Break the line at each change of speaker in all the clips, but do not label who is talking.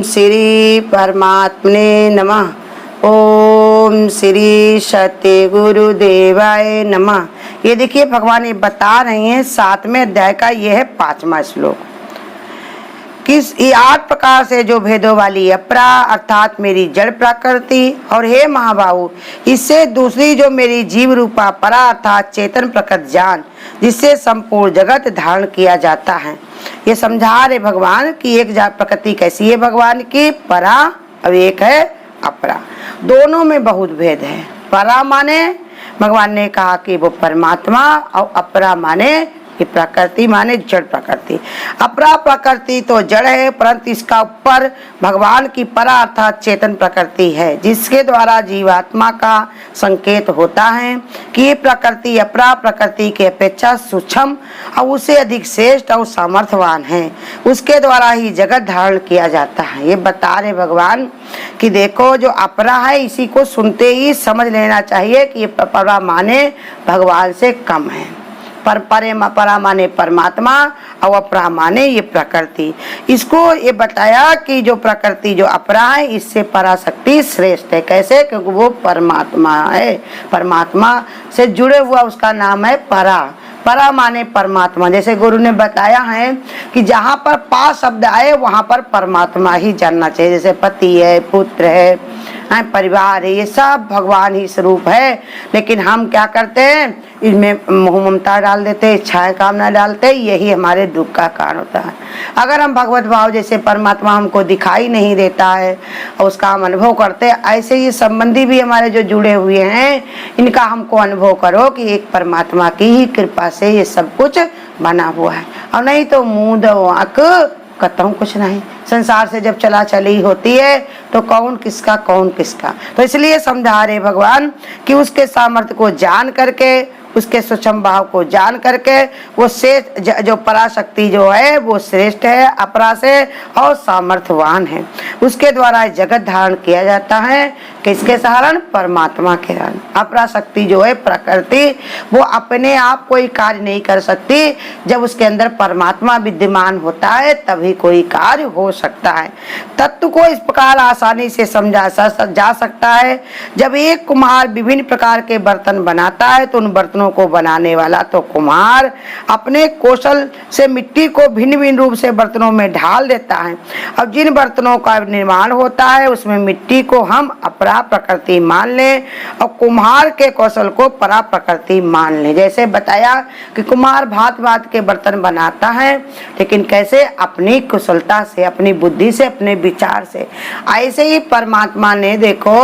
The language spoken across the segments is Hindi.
श्री परमात्मने नमः। ओम श्री सत्य गुरुदेवाय नमः। ये देखिए भगवान ये बता रहे हैं 7वें अध्याय का यह है 5वां श्लोक। किस ये 8 प्रकार से जो भेदों वाली अपरा अर्थात मेरी जड़ प्रकृति और हे महाबाहु इससे दूसरी जो मेरी जीव रूपा परा अर्थात चेतन प्रकृति जान जिससे संपूर्ण जगत धारण किया जाता है। ये समझा रहे भगवान कि एक प्रकृति कैसी है भगवान की, परा और एक है अपरा। दोनों में बहुत भेद है। परा माने भगवान ने कहा कि वो परमात्मा और अपरा माने ये प्रकृति माने जड़ प्रकृति। अपरा प्रकृति तो जड़ है परंतु इसका ऊपर भगवान की परा अर्थात चेतन प्रकृति है जिसके द्वारा जीवात्मा का संकेत होता है कि ये प्रकृति अपरा प्रकृति के अपेक्षा सूक्ष्म और उससे अधिक श्रेष्ठ और सामर्थ्यवान है। उसके द्वारा ही जगत धारण किया जाता है। ये बता रहे भगवान कि देखो जो अपरा है इसी को सुनते ही समझ लेना चाहिए कि ये परा माने भगवान से कम है। परा माने परमात्मा और अपरा माने ये प्रकृति। इसको ये बताया कि जो प्रकृति जो अपरा है इससे पराशक्ति श्रेष्ठ है। कैसे? क्योंकि वो परमात्मा है, परमात्मा से जुड़े हुआ उसका नाम है परा। परा माने परमात्मा। जैसे गुरु ने बताया है कि जहाँ पर पा शब्द आए वहाँ पर परमात्मा ही जानना चाहिए। जैसे पति है, पुत्र है, परिवार है, ये सब भगवान ही स्वरूप है। लेकिन हम क्या करते हैं इनमें मोह ममता डाल देते, इच्छाएं कामना डालते, यही हमारे दुख का कारण होता है। अगर हम भगवत भाव जैसे परमात्मा हमको दिखाई नहीं देता है और उसका हम अनुभव करते, ऐसे ही संबंधी भी हमारे जो जुड़े हुए हैं इनका हमको अनुभव करो कि एक परमात्मा की ही कृपा से ये सब कुछ बना हुआ है। और नहीं तो मुंह दो आंख कतहूँ कुछ नहीं। संसार से जब चला चली होती है तो कौन किसका कौन किसका। तो इसलिए समझा रहे भगवान कि उसके सामर्थ्य को जान करके, उसके सूक्ष्म भाव को जान करके वो श्रेष्ठ जो पराशक्ति जो है वो श्रेष्ठ है अपरा से और सामर्थ्यवान है। उसके द्वारा जगत धारण किया जाता है। किसके सहारण? परमात्मा के सहारण। अपरा शक्ति जो है प्रकृति वो अपने आप कोई कार्य नहीं कर सकती। जब उसके अंदर परमात्मा विद्यमान होता है तभी कोई कार्य हो सकता है। तत्व को इस प्रकार आसानी से समझा जा सकता है। जब एक कुम्हार विभिन्न प्रकार के बर्तन बनाता है तो उन बर्तनों को बनाने वाला तो कुम्हार अपने कौशल से मिट्टी को भिन्न भिन्न रूप से बर्तनों में ढाल देता है। अब जिन बर्तनों का निर्माण होता है उसमें मिट्टी को हम अपरा प्रकृति मान लें और कुम्हार के कौशल को परा प्रकृति मान लें। जैसे बताया कि कुम्हार भांत भांत के बर्तन बनाता है लेकिन कैसे? अपनी कुशलता से, अपनी बुद्धि से, अपने विचार से। ऐसे ही परमात्मा ने देखो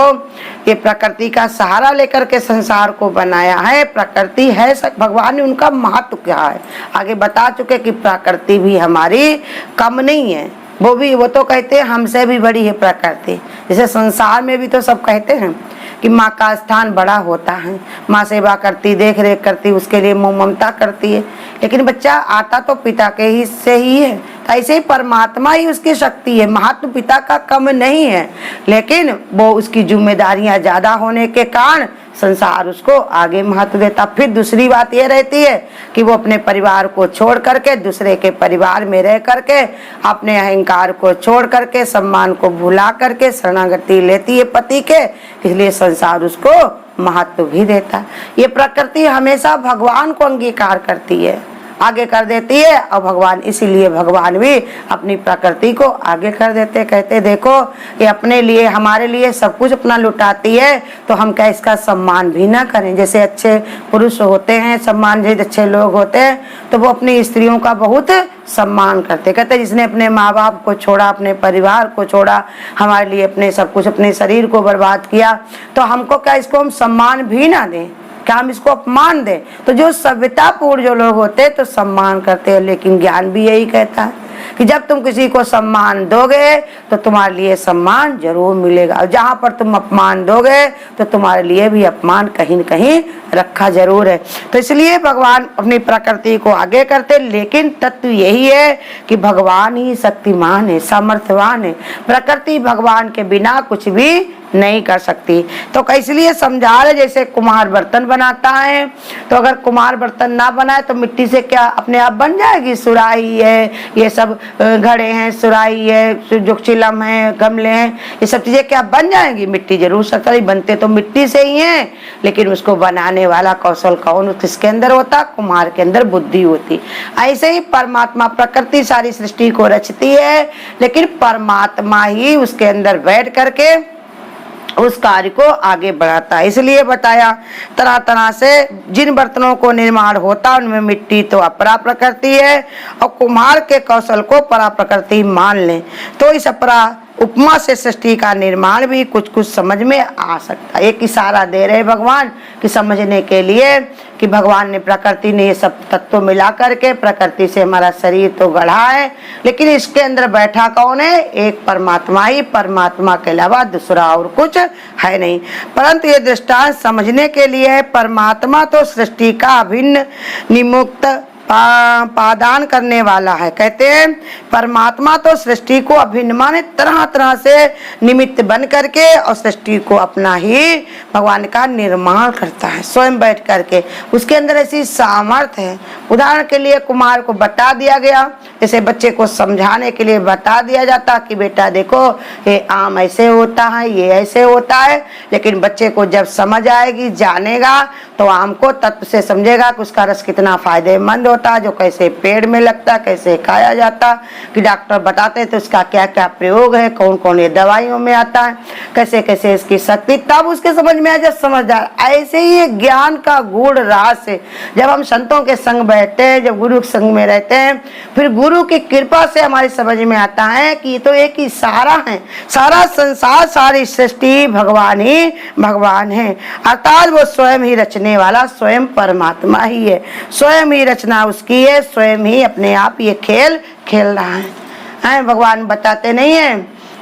ये प्रकृति का सहारा लेकर के संसार को बनाया है। प्रकृति है भगवान ने उनका महत्व क्या है आगे बता चुके कि प्रकृति भी हमारी कम नहीं है। वो तो कहते हैं हमसे भी बड़ी है प्रकृति। जैसे संसार में भी तो सब कहते हैं कि माँ का स्थान बड़ा होता है, माँ सेवा करती, देख रेख करती, उसके लिए मोह ममता करती है। लेकिन बच्चा आता तो पिता के ही से ही है। तो ऐसे ही परमात्मा ही उसकी शक्ति है, महत्व पिता का कम नहीं है। लेकिन वो उसकी जिम्मेदारियां ज्यादा होने के कारण संसार उसको आगे महत्व देता। फिर दूसरी बात ये रहती है कि वो अपने परिवार को छोड़ करके दूसरे के परिवार में रह करके अपने अहंकार को छोड़ करके सम्मान को भुला करके शरणागति लेती है पति के, इसलिए संसार उसको महत्व भी देता। ये प्रकृति हमेशा भगवान को अंगीकार करती है, आगे कर देती है। और भगवान इसीलिए भगवान भी अपनी प्रकृति को आगे कर देते। कहते देखो ये अपने लिए हमारे लिए सब कुछ अपना लुटाती है तो हम क्या इसका सम्मान भी ना करें। जैसे अच्छे पुरुष होते हैं, सम्मान जैसे अच्छे लोग होते हैं तो वो अपनी स्त्रियों का बहुत सम्मान करते। कहते जिसने अपने माँ बाप को छोड़ा, अपने परिवार को छोड़ा, हमारे लिए अपने सब कुछ, अपने शरीर को बर्बाद किया तो हमको क्या इसको हम सम्मान भी ना दें, क्या हम इसको अपमान दें? तो जो सभ्यतापूर्ण जो लोग होते हैं तो सम्मान करते हैं। लेकिन ज्ञान भी यही कहता है कि जब तुम किसी को सम्मान दोगे तो तुम्हारे लिए सम्मान जरूर मिलेगा, और जहाँ पर तुम अपमान दोगे तो तुम्हारे लिए भी अपमान कहीं न कहीं रखा जरूर है। तो इसलिए भगवान अपनी प्रकृति को आगे करते। लेकिन तत्व यही है कि भगवान ही शक्तिमान है, सामर्थ्यवान है। प्रकृति भगवान के बिना कुछ भी नहीं कर सकती। तो इसलिए समझा रहे, जैसे कुम्हार बर्तन बनाता है, तो अगर कुम्हार बर्तन ना बनाए तो मिट्टी से क्या अपने आप बन जाएगी? सुराही है, ये सब घड़े हैं, सुराही है, जो चिलम है, गमले हैं, ये सब चीजें क्या बन जाएंगी? मिट्टी जरूर सकता है, बनते तो मिट्टी से ही हैं, लेकिन उसको बनाने वाला कौशल कौन किसके अंदर होता? कुम्हार के अंदर बुद्धि होती। ऐसे ही परमात्मा, प्रकृति सारी सृष्टि को रचती है, लेकिन परमात्मा ही उसके अंदर बैठ करके उस कार्य को आगे बढ़ाता है। इसलिए बताया तरह तरह से जिन बर्तनों को निर्माण होता उनमें मिट्टी तो अपरा प्रकृति है, और कुम्हार के कौशल को परा प्रकृति मान लें तो इस अपरा उपमा से सृष्टि का निर्माण भी कुछ कुछ समझ में आ सकता है। एक इशारा दे रहे भगवान कि समझने के लिए कि भगवान ने, प्रकृति ने ये सब तत्व मिला करके प्रकृति से हमारा शरीर तो गढ़ा है, लेकिन इसके अंदर बैठा कौन है? एक परमात्मा ही, परमात्मा के अलावा दूसरा और कुछ है नहीं। परंतु ये दृष्टांत समझने के लिए है, परमात्मा तो सृष्टि का अभिन्न निमुक्त पादान करने वाला है। कहते हैं परमात्मा तो सृष्टि को अभिन्न माने तरह तरह से निमित्त बन करके और सृष्टि को अपना ही भगवान का निर्माण करता है स्वयं बैठ करके। उसके अंदर ऐसी सामर्थ्य है। उदाहरण के लिए कुम्हार को बता दिया गया, जैसे बच्चे को समझाने के लिए बता दिया जाता कि बेटा देखो ये आम ऐसे होता है, ये ऐसे होता है, लेकिन बच्चे को जब समझ आएगी, जानेगा, तो आम को तत्व से समझेगा कि उसका रस कितना फायदेमंद होता, जो कैसे पेड़ में लगता, कैसे खाया जाता, कि डॉक्टर बताते थे उसका क्या क्या प्रयोग है, कौन कौन ये दवाइयों में आता है, कैसे कैसे इसकी शक्ति, तब उसके समझ में आ जाए समझदार। ऐसे ही ये ज्ञान का गूढ़ रास है। जब हम संतों के संग बैठते हैं, जब गुरु के संग में रहते हैं, फिर गुरु की कृपा से हमारी समझ में आता है कि ये तो एक ही सारा है, सारा संसार, सारी सृष्टि भगवान ही भगवान है, अर्थात वो स्वयं ही रचने वाला स्वयं परमात्मा ही है, स्वयं ही रचना उसकी है, स्वयं ही अपने आप ये खेल खेल रहा है। भगवान बताते नहीं है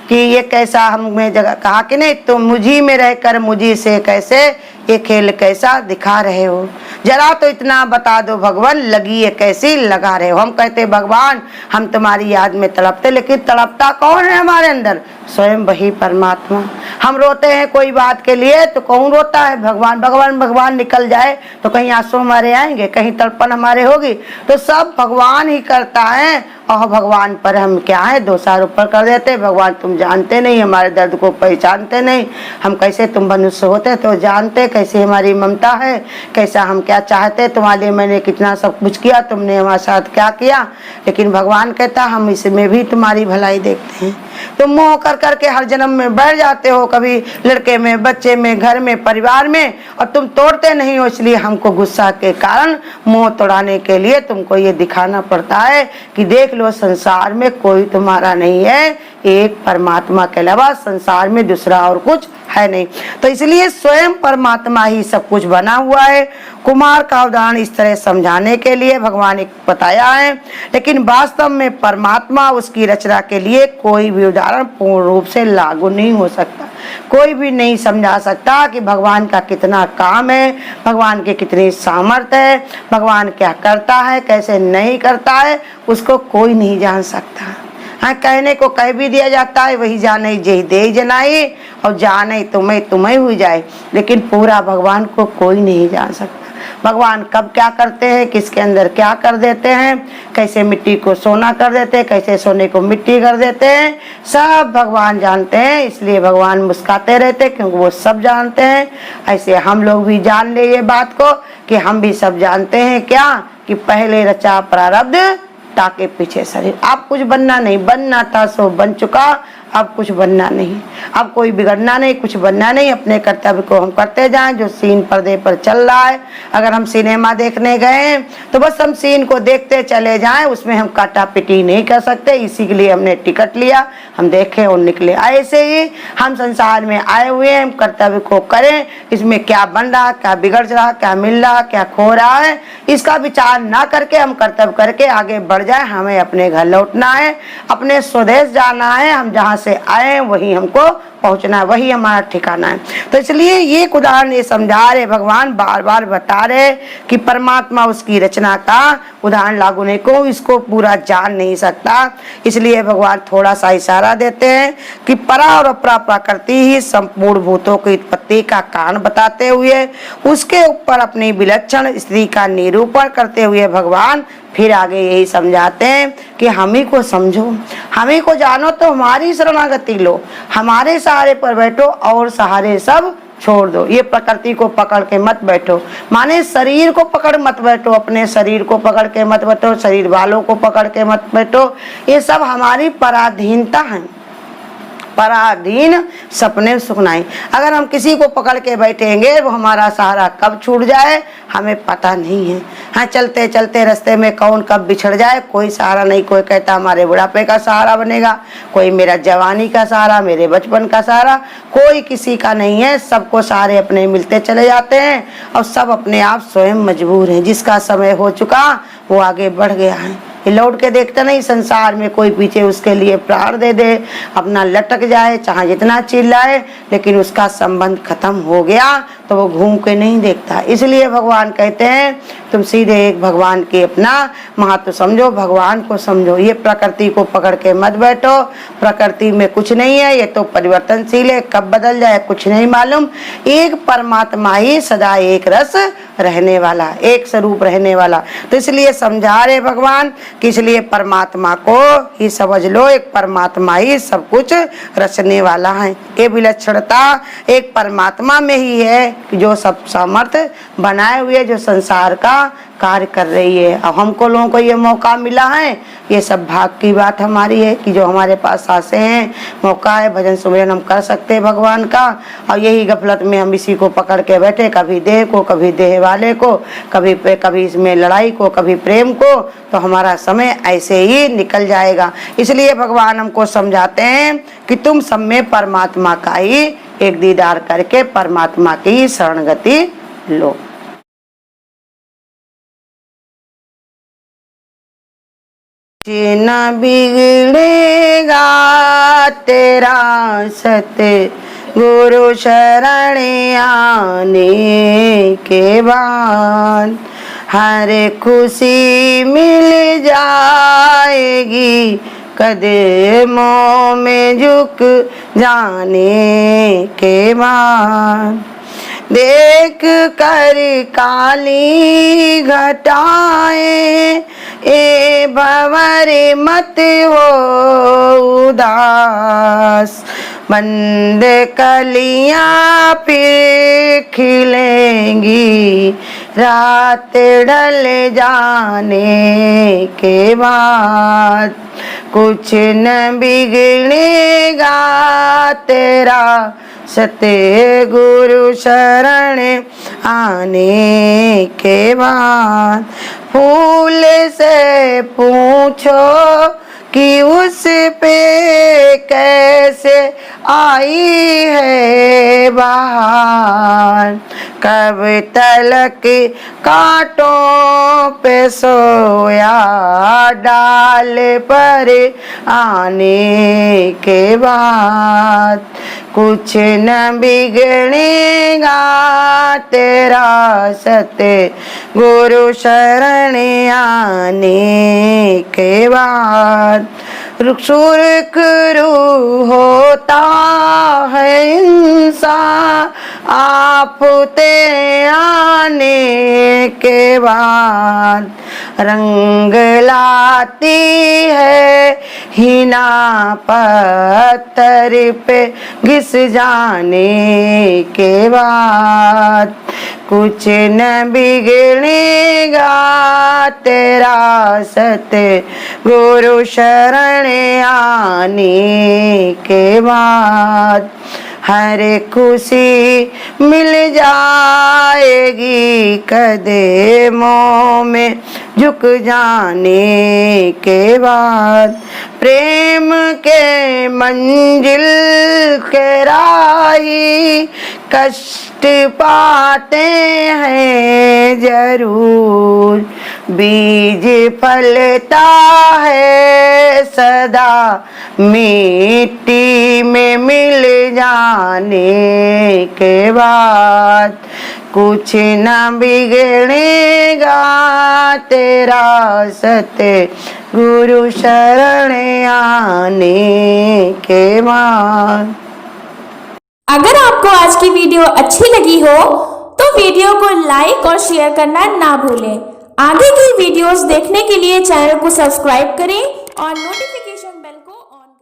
कि ये कैसा, हमें जगह कहा कि नहीं, तुम मुझी में रहकर मुझी से कैसे ये खेल कैसा दिखा रहे हो, जरा तो इतना बता दो भगवान, लगी ये कैसी लगा रहे हो। हम कहते भगवान हम तुम्हारी याद में तड़पते, लेकिन तड़पता कौन है हमारे अंदर? स्वयं वही परमात्मा। हम रोते हैं कोई बात के लिए तो कौन रोता है? भगवान। भगवान भगवान निकल जाए तो कहीं आंसू हमारे आएंगे, कहीं तड़पन हमारे होगी? तो सब भगवान ही करता है, और भगवान पर हम क्या है दोषारोप कर देते। भगवान तुम जानते नहीं, हमारे दर्द को पहचानते नहीं, हम कैसे, तुम मनुष्य होते तो जानते कैसे हमारी ममता है, कैसा हम क्या चाहते, तुम्हारे लिए मैंने कितना सब कुछ किया, तुमने हमारे साथ क्या किया। लेकिन भगवान कहता हम इसमें भी तुम्हारी भलाई देखते हैं। तुम मोह कर करके हर जन्म में बढ़ जाते हो, कभी लड़के में, बच्चे में, घर में, परिवार में, और तुम तोड़ते नहीं हो। इसलिए हमको गुस्सा के कारण मोह तोड़ाने के लिए तुमको ये दिखाना पड़ता है कि देख लो संसार में कोई तुम्हारा नहीं है, एक परमात्मा के अलावा संसार में दूसरा और कुछ है नहीं। तो इसलिए स्वयं परमात्मा ही सब कुछ बना हुआ है। कुम्हार का उदाहरण इस तरह समझाने के लिए भगवान ने बताया है, लेकिन वास्तव में परमात्मा उसकी रचना के लिए कोई भी उदाहरण पूर्ण रूप से लागू नहीं हो सकता। कोई भी नहीं समझा सकता कि भगवान का कितना काम है, भगवान की कितनी सामर्थ्य है, भगवान क्या करता है, कैसे नहीं करता है, उसको कोई नहीं जान सकता। हाँ, कहने को कह भी दिया जाता है, वही जाने जय दे जनाई, और जाने तुम्हें तुम्हें हुई जाए, लेकिन पूरा भगवान को कोई नहीं जान सकता। भगवान कब क्या करते हैं, किसके अंदर क्या कर देते हैं, कैसे मिट्टी को सोना कर देते हैं, कैसे सोने को मिट्टी कर देते हैं, सब भगवान जानते हैं। इसलिए भगवान मुस्काते रहते हैं, क्योंकि वो सब जानते हैं। ऐसे हम लोग भी जान ले ये बात को कि हम भी सब जानते हैं क्या, कि पहले रचा प्रारब्ध ताके पीछे शरीर। अब कुछ बनना नहीं, बनना था सो बन चुका, अब कुछ बनना नहीं, अब कोई बिगड़ना नहीं, कुछ बनना नहीं। अपने कर्तव्य को हम करते जाएं, जो सीन पर्दे पर चल रहा है। अगर हम सिनेमा देखने गए तो बस हम सीन को देखते चले जाएं, उसमें हम काटा पिटी नहीं कर सकते। इसी के लिए हमने टिकट लिया, हम देखें और निकले। ऐसे ही हम संसार में आए हुए हैं, हम कर्तव्य को करें, इसमें क्या बन रहा, क्या बिगड़ रहा, क्या मिल रहा, क्या खो रहा है, इसका विचार ना करके हम कर्तव्य करके आगे बढ़ जाए। हमें अपने घर लौटना है, अपने स्वदेश जाना है। हम जहाँ से आए वही हमको पहुंचना है, वही हमारा ठिकाना है। तो इसलिए ये उदाहरण ये समझा रहे भगवान, बार बार बता रहे कि परमात्मा उसकी रचना का उदाहरण लागू नहीं को इसको पूरा जान नहीं सकता। इसलिए भगवान थोड़ा सा इशारा देते हैं कि परा और अपरा प्रकृति ही संपूर्ण भूतों की उत्पत्ति का कारण बताते हुए उसके ऊपर अपनी विलक्षण स्थिति का निरूपण करते हुए भगवान फिर आगे यही समझाते हैं कि हम ही को समझो, हम ही को जानो, तो हमारी शरणागति लो, हमारे सहारे पर बैठो और सहारे सब छोड़ दो। ये प्रकृति को पकड़ के मत बैठो, माने शरीर को पकड़ मत बैठो, अपने शरीर को पकड़ के मत बैठो, शरीर वालों को पकड़ के मत बैठो। ये सब हमारी पराधीनता है, पराधीन सपने सुखनाई। अगर हम किसी को पकड़ के बैठेंगे वो हमारा सहारा कब छूट जाए हमें पता नहीं है। हाँ, चलते चलते रास्ते में कौन कब बिछड़ जाए कोई सहारा नहीं। कोई कहता हमारे बुढ़ापे का सहारा बनेगा, कोई मेरा जवानी का सहारा, मेरे बचपन का सहारा, कोई किसी का नहीं है। सबको सहारे अपने मिलते चले जाते हैं और सब अपने आप स्वयं मजबूर हैं। जिसका समय हो चुका वो आगे बढ़ गया है, ये लौट के देखता नहीं संसार में कोई पीछे उसके लिए प्राण दे दे, अपना लटक जाए, चाहे जितना चिल्लाए, लेकिन उसका संबंध खत्म हो गया तो वो घूम के नहीं देखता। इसलिए भगवान कहते हैं तुम सीधे एक भगवान की अपना महत्व समझो, भगवान को समझो। ये प्रकृति को पकड़ के मत बैठो, प्रकृति में कुछ नहीं है, ये तो परिवर्तनशील है, कब बदल जाए कुछ नहीं मालूम। एक परमात्मा ही सदा एक रस रहने वाला, एक स्वरूप रहने वाला। तो इसलिए समझा रहे भगवान कि इसलिए परमात्मा को ही समझ लो, एक परमात्मा ही सब कुछ रचने वाला है। ये विलक्षणता एक परमात्मा में ही है कि जो सब सामर्थ्य बनाए हुए जो संसार का कार्य कर रही है। अब हमको लोगों को ये मौका मिला है, ये सब भाग की बात हमारी है कि जो हमारे पास सांसें हैं, मौका है, भजन सुमिरन हम कर सकते हैं भगवान का। और यही गफलत में हम इसी को पकड़ के बैठे, कभी देह को, कभी देह वाले को, कभी इसमें लड़ाई को, कभी प्रेम को, तो हमारा समय ऐसे ही निकल जाएगा। इसलिए भगवान हमको समझाते हैं कि तुम सब में परमात्मा का ही एक दीदार करके परमात्मा की शरणगति लो। न बिगड़ेगा तेरा सत गुरु शरण आने के बाद, हर खुशी मिल जाएगी कदमों में झुक जाने के बाद। देख कर काली घटाएं ए भंवर मत हो उदास, बंद कलियां फिर खिलेंगी रात ढल जाने के बाद। कुछ न बिगड़ेगा तेरा सत्य गुरु शरण आने के बाद। फूल से पूछो कि उस पे कैसे आई है बहार, कब तलक कांटों पे सोया डाल पर आने के बाद। कुछ न बिगड़ेगा तेरा सत्य गुरु शरण आने के बाद। सुरखरू होता है इंसान आपते आने के बाद। रंग लाती है हिना पत्थर पे घिस जाने के बाद। कुछ न बिगड़ेगा तेरा सत्य गुरु शरण आने के बाद। हर खुशी मिल जाएगी कदमों में झुक जाने के बाद। प्रेम के मंजिल के राही कष्ट पाते हैं जरूर, बीज फलता है सदा मिट्टी में मिल जाने के बाद कुछ न बिगड़ेगा तेरा सत्य गुरु शरण आने के बाद।
अगर आपको आज की वीडियो अच्छी लगी हो तो वीडियो को लाइक और शेयर करना ना भूलें। आगे की वीडियोस देखने के लिए चैनल को सब्सक्राइब करें और नोटिफिकेशन बेल को ऑन करें।